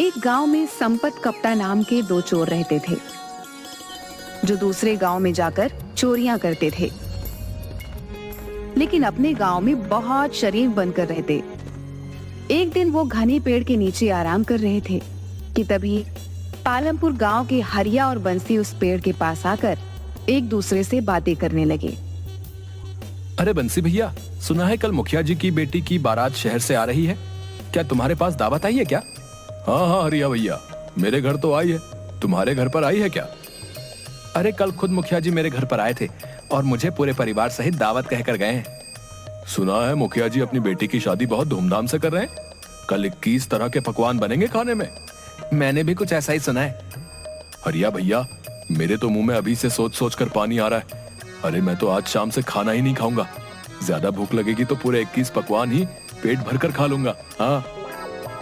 एक गांव में संपत कपटा नाम के दो चोर रहते थे जो दूसरे गांव में जाकर चोरियां करते थे, लेकिन अपने गांव में बहुत शरीफ बनकर रहते। एक दिन वो घने पेड़ के नीचे आराम कर रहे थे कि तभी पालमपुर गांव के हरिया और बंसी उस पेड़ के पास आकर एक दूसरे से बातें करने लगे। अरे बंसी भैया, सुना है कल मुखिया जी की बेटी की बारात शहर से आ रही है, क्या तुम्हारे पास दावत आई है क्या? हाँ हाँ हरिया भैया, मेरे घर तो आई है, तुम्हारे घर पर आई है क्या? अरे कल खुद मुखिया जी मेरे घर पर आए थे और मुझे पूरे परिवार सहित दावत कहकर गए हैं। सुना है मुखिया जी अपनी बेटी की शादी बहुत धूमधाम से कर रहे हैं, कल 21 तरह के पकवान बनेंगे खाने में। मैंने भी कुछ ऐसा ही सुना है। हरिया भैया, मेरे तो मुंह में अभी से सोच सोच कर पानी आ रहा है। अरे मैं तो आज शाम से खाना ही नहीं खाऊंगा, ज्यादा भूख लगेगी तो पूरे 21 पकवान ही पेट भरकर खा लूंगा। हाँ।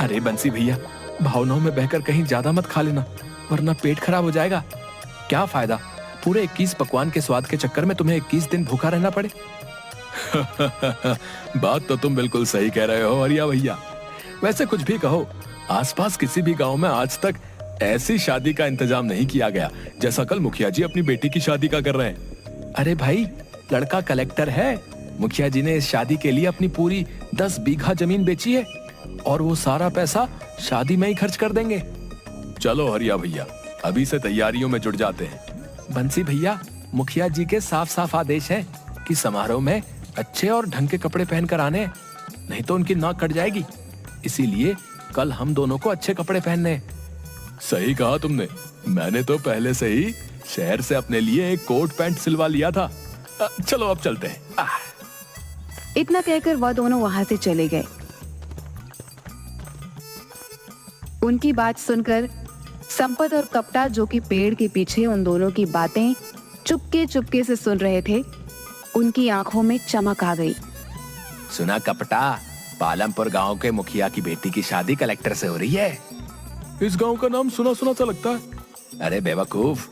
अरे बंसी भैया, भावनाओं में बहकर कहीं ज्यादा मत खा लेना, वरना पेट खराब हो जाएगा। क्या फायदा पूरे 21 पकवान के स्वाद के चक्कर में तुम्हें 21 दिन भूखा रहना पड़े। बात तो तुम बिल्कुल सही कह रहे हो हरिया भैया। वैसे कुछ भी कहो, आसपास किसी भी गांव में आज तक ऐसी शादी का इंतजाम नहीं किया गया जैसा कल मुखिया जी अपनी बेटी की शादी का कर रहे हैं। अरे भाई, लड़का कलेक्टर है, मुखिया जी ने इस शादी के लिए अपनी पूरी 10 बीघा जमीन बेची है और वो सारा पैसा शादी में ही खर्च कर देंगे। चलो हरिया भैया, अभी से तैयारियों में जुट जाते हैं। बंसी भैया, मुखिया जी के साफ साफ आदेश है कि समारोह में अच्छे और ढंग के कपड़े पहनकर आने, नहीं तो उनकी नाक कट जाएगी। इसीलिए कल हम दोनों को अच्छे कपड़े पहनने। सही कहा तुमने, मैंने तो पहले से ही शहर से अपने लिए एक कोट पैंट सिलवा लिया था। चलो अब चलते हैं। इतना कहकर वह दोनों वहां से चले गए। उनकी बात सुनकर संपत और कपटा, जो कि पेड़ के पीछे उन दोनों की बातें चुपके चुपके से सुन रहे थे, उनकी आंखों में चमक आ गई। सुना कपटा, पालमपुर गांव के मुखिया की बेटी की शादी कलेक्टर से हो रही है। इस गांव का नाम सुना सुना सा लगता है। अरे बेवकूफ,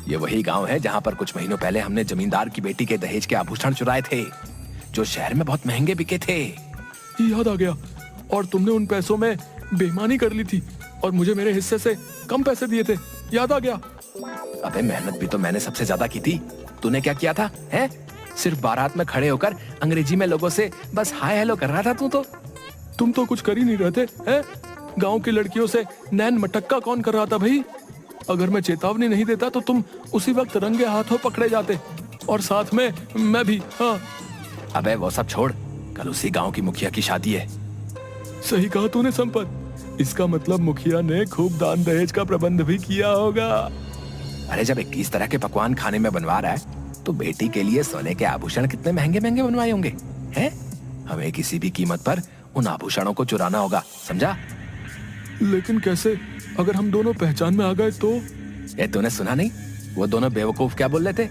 ये वही गांव है जहां पर कुछ महीनों पहले हमने जमींदार की बेटी के दहेज के आभूषण चुराए थे, जो शहर में बहुत महंगे बिके थे। याद आ गया, और तुमने उन पैसों में बेईमानी कर ली थी और मुझे मेरे हिस्से से कम पैसे दिए थे। याद आ गया। अबे मेहनत भी तो मैंने सबसे ज्यादा की थी, तूने क्या किया था? हैं? सिर्फ बारात में खड़े होकर अंग्रेजी में लोगों से बस हाय हेलो कर रहा था तू तो। तुम तो कुछ कर ही नहीं रहे थे, हैं? गांव की लड़कियों से नैन मटक्का कौन कर रहा था भाई? अगर मैं चेतावनी नहीं देता तो तुम उसी वक्त रंगे हाथों पकड़े जाते, और साथ में मैं भी। हाँ। अबे वो सब छोड़, कल उसी गांव की मुखिया की शादी है। सही कहा तूने संपत, इसका मतलब मुखिया ने खूब दान दहेज का प्रबंध भी किया होगा। अरे जब 21 तरह के पकवान खाने में बनवा रहा है तो बेटी के लिए सोने के आभूषण कितने महंगे महंगे बनवाए होंगे, हैं? हमें किसी भी कीमत पर उन आभूषणों को चुराना होगा, समझा? लेकिन कैसे, अगर हम दोनों पहचान में आ गए तो? तूने सुना नहीं, वो दोनों बेवकूफ क्या बोल रहे थे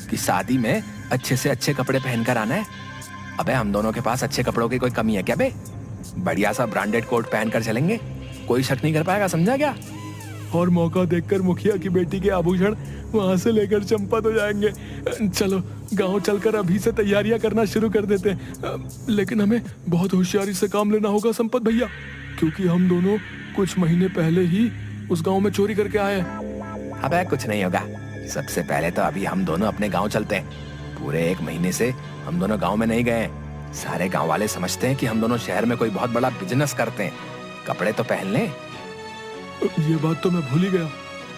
कि शादी में अच्छे से अच्छे कपड़े पहनकर आना है। अबे हम दोनों के पास अच्छे कपड़ों की कोई कमी है क्या बे? बढ़िया सा ब्रांडेड कोट पहनकर चलेंगे, कोई शक नहीं कर पाएगा, समझा क्या? और मौका देखकर मुखिया की बेटी के आभूषण वहां से लेकर चंपत हो जाएंगे। चलो गांव चलकर अभी से तैयारियां करना शुरू कर देते हैं। लेकिन हमें बहुत होशियारी से काम लेना होगा संपत भैया, क्योंकि हम दोनों कुछ महीने पहले ही उस गांव में चोरी करके आए हैं। अबे कुछ नहीं होगा, सबसे पहले तो अभी हम दोनों अपने गाँव चलते हैं। पूरे 1 महीने से हम दोनों गाँव में नहीं गए। सारे गाँव वाले समझते हैं कि हम दोनों शहर में कोई बहुत बड़ा बिजनेस करते हैं। कपड़े तो पहन लें। ये बात तो मैं भूल ही गया।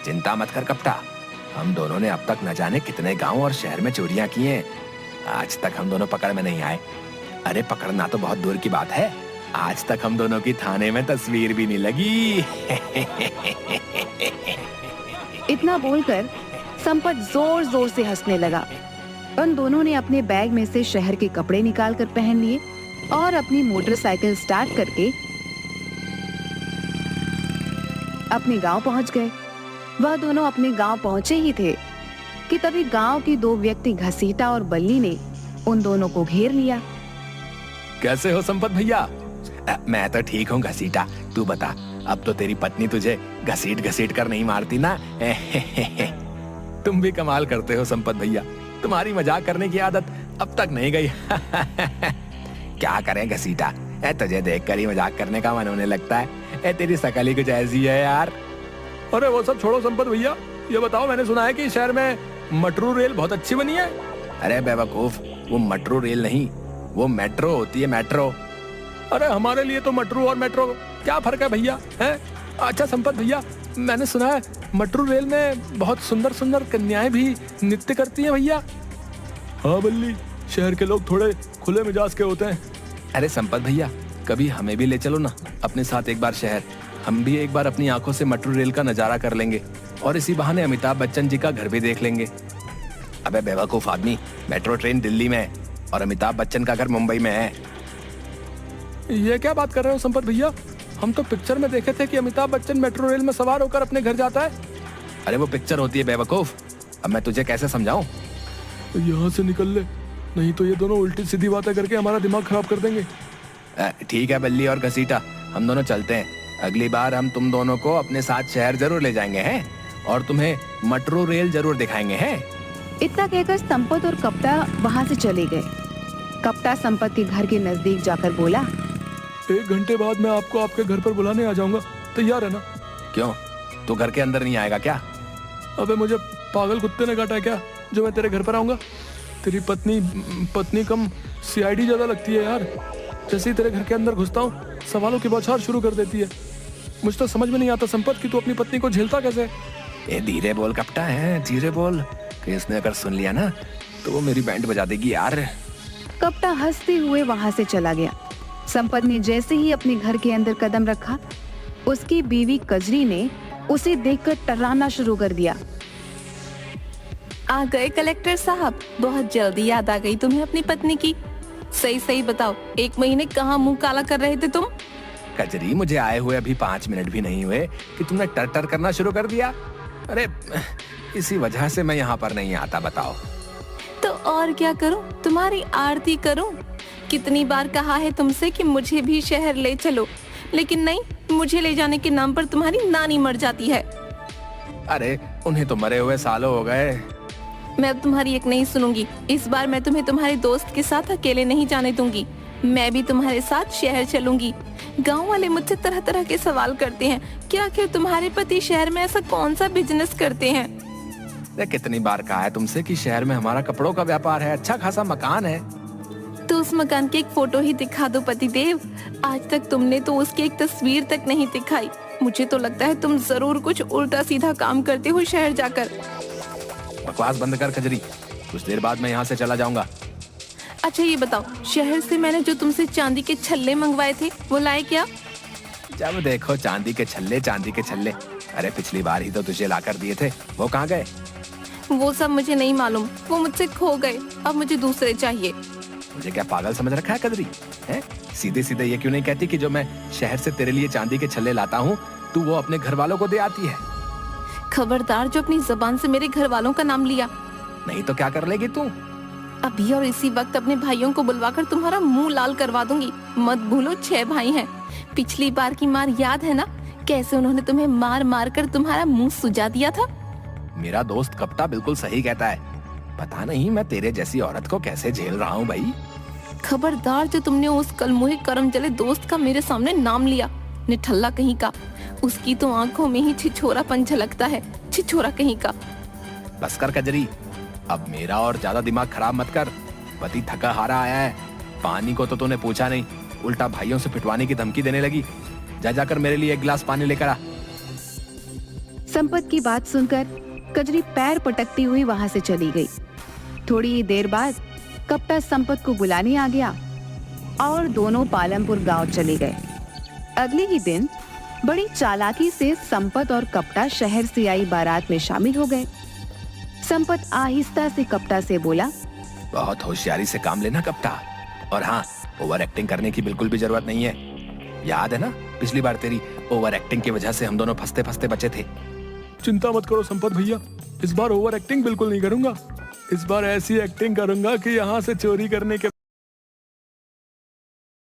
चिंता मत कर कपटा, हम दोनों ने अब तक न जाने कितने गांव और शहर में चोरियां की हैं। आज तक हम दोनों पकड़ में नहीं आए। अरे पकड़ना तो बहुत दूर की बात है, आज तक हम दोनों की थाने में तस्वीर भी नहीं लगी। इतना बोलकर संपत जोर जोर से हंसने लगा। उन दोनों ने अपने बैग में से शहर के कपड़े निकाल कर पहन लिए और अपनी मोटरसाइकिल स्टार्ट करके अपने गांव पहुंच गए। वह दोनों अपने गांव पहुंचे ही थे कि तभी गांव की 2 व्यक्ति घसीटा और बल्ली ने उन दोनों को घेर लिया। कैसे हो संपत भैया? मैं तो ठीक हूँ घसीटा, तू बता, अब तो तेरी पत्नी तुझे घसीट घसीट कर नहीं मारती ना? तुम भी कमाल करते हो संपत भैया, तुम्हारी मजाक करने की आदत अब तक नहीं गई। क्या करें घसीटा, तुझे देखकर ही मजाक करने का मन होने लगता है। तेरी शकल ही कुछ ऐसी है यार। अरे वो सब छोड़ो संपत भैया, ये बताओ, मैंने सुना है कि शहर में मेट्रो रेल बहुत अच्छी बनी है। अरे बेवकूफ, वो मेट्रो रेल नहीं, वो मेट्रो होती है, मेट्रो। अरे हमारे लिए तो मेट्रो और मेट्रो क्या फर्क है भैया, हैं? अच्छा संपत भैया, मैंने सुना है मेट्रो रेल में बहुत सुंदर सुंदर कन्याएं भी नृत्य करती हैं भैया। हाँ बल्ली, शहर के लोग थोड़े खुले मिजाज के होते हैं। अरे संपत भैया, कभी हमें भी ले चलो ना अपने साथ एक बार शहर। हम भी एक बार अपनी आंखों से मेट्रो रेल का नजारा कर लेंगे और इसी बहाने अमिताभ बच्चन जी का घर भी देख लेंगे। अबे बेवकूफ आदमी, मेट्रो ट्रेन दिल्ली में है और अमिताभ बच्चन का घर मुंबई में है। ये क्या बात कर रहे हो संपत भैया? हम तो पिक्चर में देखे थे कि अमिताभ बच्चन मेट्रो रेल में सवार होकर अपने घर जाता है। अरे वो पिक्चर होती है बेवकूफ, अब मैं तुझे कैसे समझाऊं? यहाँ से निकल ले, नहीं तो ये दोनों उल्टी सीधी बातें करके हमारा दिमाग खराब कर देंगे। ठीक है बल्ली और घसीटा, हम दोनों चलते हैं। अगली बार हम तुम दोनों को अपने साथ शहर जरूर ले जाएंगे हैं, और तुम्हें मेट्रो रेल जरूर दिखाएंगे हैं। इतना कहकर संपत और कप्ता वहाँ से चले गए। कप्ता संपत के घर के नजदीक जाकर बोला, 1 घंटे बाद मैं आपको आपके घर पर बुलाने आ जाऊंगा, तैयार है ना? क्यों, तू घर के अंदर नहीं आएगा क्या? अबे मुझे पागल कुत्ते ने काटा है क्या जो मैं तेरे घर पर आऊंगा? तेरी पत्नी कम सीआईडी ज्यादा लगती है यार। जैसे ही तेरे घर के अंदर घुसता हूँ सवालों की बौछार शुरू कर देती है। मुझे तो समझ में नहीं आता संपत कि तू अपनी पत्नी को झेलता कैसे? ए धीरे बोल कप्ता है, धीरे बोल, कि इसने अगर सुन लिया ना तो वो मेरी बैंड बजा देगी यार। कप्ता हंसते हुए वहाँ से चला गया। संपत ने जैसे ही अपने घर के अंदर कदम रखा, उसकी बीवी कजरी ने उसे देखकर टर्राना शुरू कर दिया। आ गए कलेक्टर साहब, बहुत जल्दी याद आ गई तुम्हें अपनी पत्नी की। सही सही बताओ, 1 महीने कहाँ मुंह काला कर रहे थे तुम? कजरी, मुझे आए हुए अभी 5 मिनट भी नहीं हुए कि तुमने टर टर करना शुरू कर दिया। अरे इसी वजह से मैं यहाँ पर नहीं आता, बताओ। तो और क्या करूं, तुम्हारी आरती करूं? कितनी बार कहा है तुमसे कि मुझे भी शहर ले चलो, लेकिन नहीं, मुझे ले जाने के नाम पर तुम्हारी नानी मर जाती है। अरे उन्हें तो मरे हुए सालों हो गए। मैं अब तुम्हारी एक नहीं सुनूंगी। इस बार मैं तुम्हें तुम्हारे दोस्त के साथ अकेले नहीं जाने दूंगी। मैं भी तुम्हारे साथ शहर चलूंगी। गांव वाले मुझसे तरह तरह के सवाल करते हैं कि आखिर तुम्हारे पति शहर में ऐसा कौन सा बिजनेस करते हैं। कितनी बार कहा है तुमसे कि शहर में हमारा कपड़ों का व्यापार है, अच्छा खासा मकान है। तो उस मकान की एक फोटो ही दिखा दो पतिदेव। आज तक तुमने तो उसकी एक तस्वीर तक नहीं दिखाई। मुझे तो लगता है तुम जरूर कुछ उल्टा सीधा काम करते हो शहर जाकर। बकवास बंद कर कजरी, कुछ देर बाद मैं यहाँ से चला जाऊंगा। अच्छा ये बताओ, शहर से मैंने जो तुमसे चांदी के छल्ले मंगवाए थे वो लाए क्या? जब देखो चांदी के छल्ले, चांदी के छल्ले। अरे पिछली बार ही तो तुझे लाकर दिए थे, वो कहाँ गए? वो सब मुझे नहीं मालूम, वो मुझसे खो गए। अब मुझे दूसरे चाहिए। मुझे क्या पागल समझ रखा है कजरी? हैं? सीधे सीधे ये क्यों नहीं कहती कि जो मैं शहर से तेरे लिए चांदी के छल्ले लाता हूँ तू वो अपने घर वालों को दे आती है? खबरदार जो अपनी जबान से मेरे घर वालों का नाम लिया। नहीं तो क्या कर लेगी तू? अभी और इसी वक्त अपने भाइयों को बुलवाकर तुम्हारा मुंह लाल करवा दूंगी। मत भूलो 6 भाई हैं। पिछली बार की मार याद है ना, कैसे उन्होंने तुम्हें मार मार कर तुम्हारा मुंह सुजा दिया था? मेरा दोस्त कप्ता बिल्कुल सही कहता है। पता नहीं मैं तेरे जैसी औरत को कैसे झेल रहा हूँ भाई। खबरदार जो तुमने उस कलमुहे करम जले दोस्त का मेरे सामने नाम लिया, निठल्ला कहीं का। उसकी तो आंखों में ही छिछोरापन झलकता है, छिछोरा कहीं का। बस कर कजरी, अब मेरा और ज्यादा दिमाग खराब मत कर। पति थका हारा आया है, पानी को तो तूने पूछा नहीं, उल्टा भाइयों से पिटवाने की धमकी देने लगी। जा जाकर मेरे लिए 1 गिलास पानी लेकर आ। संपत की बात सुनकर कजरी पैर पटकती हुई वहां से चली गई। थोड़ी ही देर बाद कप्ता संपत को बुलाने आ गया और दोनों पालमपुर गांव चले गए। अगले ही दिन बड़ी चालाकी से संपत और कप्ता शहर से आई बारात में शामिल हो गए। संपत आहिस्ता से कप्ता से बोला, बहुत होशियारी से काम लेना कप्ता, और हाँ, ओवर एक्टिंग करने की बिल्कुल भी जरूरत नहीं है। याद है ना पिछली बार तेरी ओवर एक्टिंग की वजह से हम दोनों फंसते फंसते बचे थे। चिंता मत करो संपत भैया, इस बार ओवर एक्टिंग बिल्कुल नहीं करूंगा। इस बार ऐसी एक्टिंग करूंगा कि यहाँ से चोरी करने के